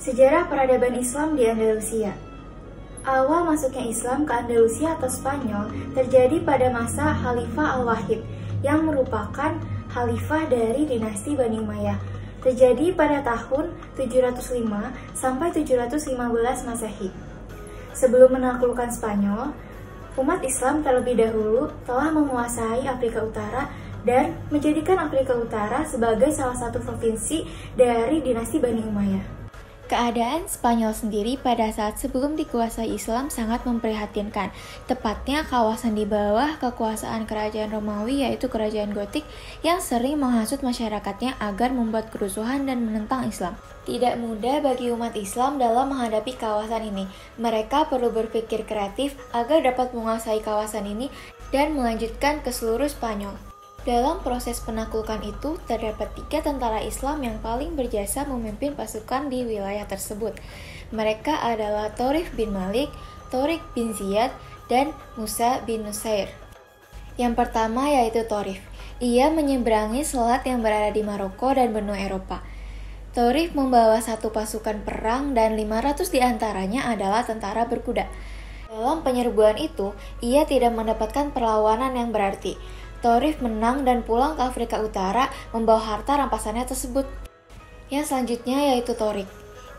Sejarah peradaban Islam di Andalusia. Awal masuknya Islam ke Andalusia atau Spanyol terjadi pada masa Khalifah Al-Wahid yang merupakan khalifah dari dinasti Bani Umayyah. Terjadi pada tahun 705 sampai 715 Masehi. Sebelum menaklukkan Spanyol, umat Islam terlebih dahulu telah menguasai Afrika Utara dan menjadikan Afrika Utara sebagai salah satu provinsi dari dinasti Bani Umayyah. Keadaan Spanyol sendiri pada saat sebelum dikuasai Islam sangat memprihatinkan, tepatnya kawasan di bawah kekuasaan kerajaan Romawi yaitu kerajaan Gotik yang sering menghasut masyarakatnya agar membuat kerusuhan dan menentang Islam. Tidak mudah bagi umat Islam dalam menghadapi kawasan ini. Mereka perlu berpikir kreatif agar dapat menguasai kawasan ini dan melanjutkan ke seluruh Spanyol. Dalam proses penaklukan itu, terdapat 3 tentara Islam yang paling berjasa memimpin pasukan di wilayah tersebut. Mereka adalah Thorif bin Malik, Tariq bin Ziyad, dan Musa bin Nusair. Yang pertama yaitu Thorif. Ia menyeberangi selat yang berada di Maroko dan benua Eropa. Thorif membawa 1 pasukan perang dan 500 diantaranya adalah tentara berkuda. Dalam penyerbuan itu, ia tidak mendapatkan perlawanan yang berarti. Thorif menang dan pulang ke Afrika Utara membawa harta rampasannya tersebut. Yang selanjutnya yaitu Tariq.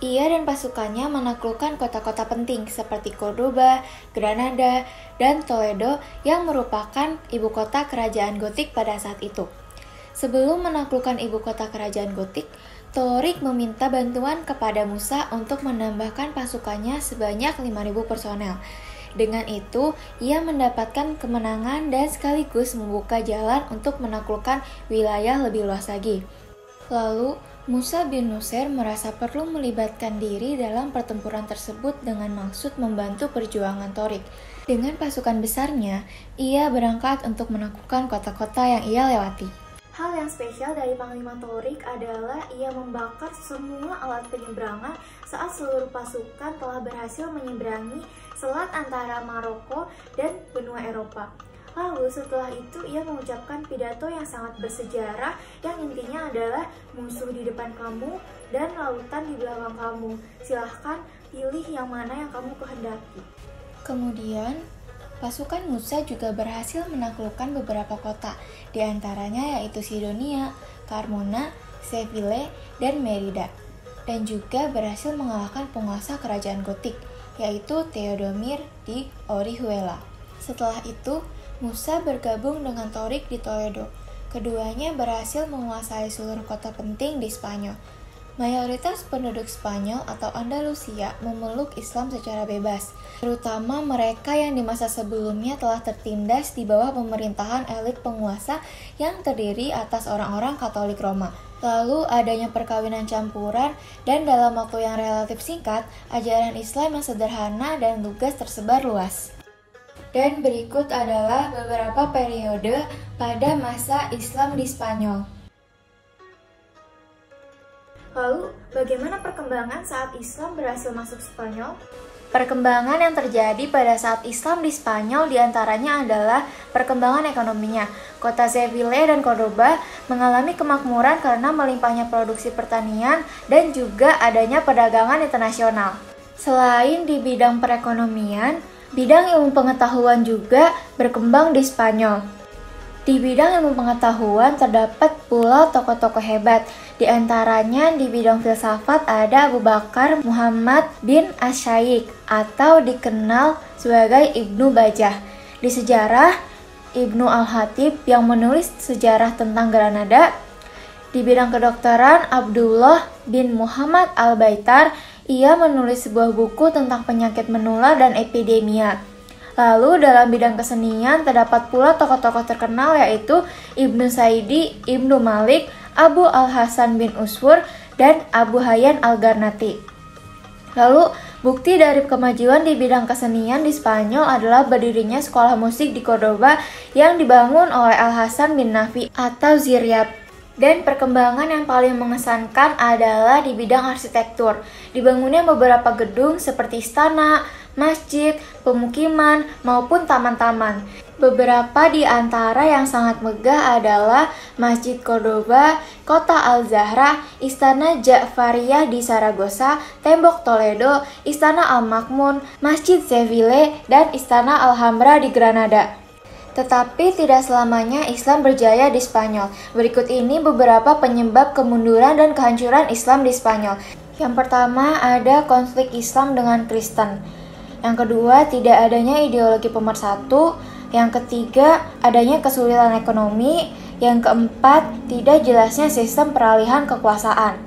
Ia dan pasukannya menaklukkan kota-kota penting seperti Cordoba, Granada, dan Toledo yang merupakan ibu kota kerajaan Gotik pada saat itu. Sebelum menaklukkan ibu kota kerajaan Gotik, Tariq meminta bantuan kepada Musa untuk menambahkan pasukannya sebanyak 5.000 personel. Dengan itu, ia mendapatkan kemenangan dan sekaligus membuka jalan untuk menaklukkan wilayah lebih luas lagi. Lalu, Musa bin Nusair merasa perlu melibatkan diri dalam pertempuran tersebut dengan maksud membantu perjuangan Tariq. Dengan pasukan besarnya, ia berangkat untuk menaklukkan kota-kota yang ia lewati. Hal yang spesial dari Panglima Tariq adalah ia membakar semua alat penyeberangan saat seluruh pasukan telah berhasil menyeberangi selat antara Maroko dan benua Eropa. Lalu setelah itu ia mengucapkan pidato yang sangat bersejarah yang intinya adalah musuh di depan kamu dan lautan di belakang kamu. Silahkan pilih yang mana yang kamu kehendaki. Kemudian, pasukan Musa juga berhasil menaklukkan beberapa kota, di antaranya yaitu Sidonia, Carmona, Seville, dan Merida, dan juga berhasil mengalahkan penguasa kerajaan Gotik, yaitu Theodomir di Orihuela. Setelah itu, Musa bergabung dengan Tariq di Toledo. Keduanya berhasil menguasai seluruh kota penting di Spanyol. Mayoritas penduduk Spanyol atau Andalusia memeluk Islam secara bebas, terutama mereka yang di masa sebelumnya telah tertindas di bawah pemerintahan elit penguasa yang terdiri atas orang-orang Katolik Roma. Lalu adanya perkawinan campuran dan dalam waktu yang relatif singkat, ajaran Islam yang sederhana dan lugas tersebar luas. Dan berikut adalah beberapa periode pada masa Islam di Spanyol. Lalu, bagaimana perkembangan saat Islam berhasil masuk Spanyol? Perkembangan yang terjadi pada saat Islam di Spanyol diantaranya adalah perkembangan ekonominya. Kota Seville dan Cordoba mengalami kemakmuran karena melimpahnya produksi pertanian dan juga adanya perdagangan internasional. Selain di bidang perekonomian, bidang ilmu pengetahuan juga berkembang di Spanyol. Di bidang ilmu pengetahuan terdapat pula tokoh-tokoh hebat. Di antaranya di bidang filsafat ada Abu Bakar Muhammad bin Asy-Syaikh atau dikenal sebagai Ibnu Bajjah. Di sejarah, Ibnu Al-Khatib yang menulis sejarah tentang Granada. Di bidang kedokteran, Abdullah bin Muhammad Al-Baitar, ia menulis sebuah buku tentang penyakit menular dan epidemia. Lalu dalam bidang kesenian terdapat pula tokoh-tokoh terkenal yaitu Ibnu Saidi, Ibnu Malik, Abu Al-Hasan bin Usfur, dan Abu Hayyan Al-Garnati. Lalu, bukti dari kemajuan di bidang kesenian di Spanyol adalah berdirinya sekolah musik di Cordoba yang dibangun oleh Al-Hasan bin Nafi atau Ziryab. Dan perkembangan yang paling mengesankan adalah di bidang arsitektur. Dibangunnya beberapa gedung seperti istana, masjid, pemukiman, maupun taman-taman. Beberapa di antara yang sangat megah adalah Masjid Cordoba, Kota Al-Zahra, Istana Ja'fariyah di Saragossa, Tembok Toledo, Istana Al-Ma'mun, Masjid Seville, dan Istana Alhambra di Granada. Tetapi tidak selamanya Islam berjaya di Spanyol. Berikut ini beberapa penyebab kemunduran dan kehancuran Islam di Spanyol. Yang pertama, ada konflik Islam dengan Kristen. Yang kedua, tidak adanya ideologi pemersatu. Yang ketiga, adanya kesulitan ekonomi. Yang keempat, tidak jelasnya sistem peralihan kekuasaan.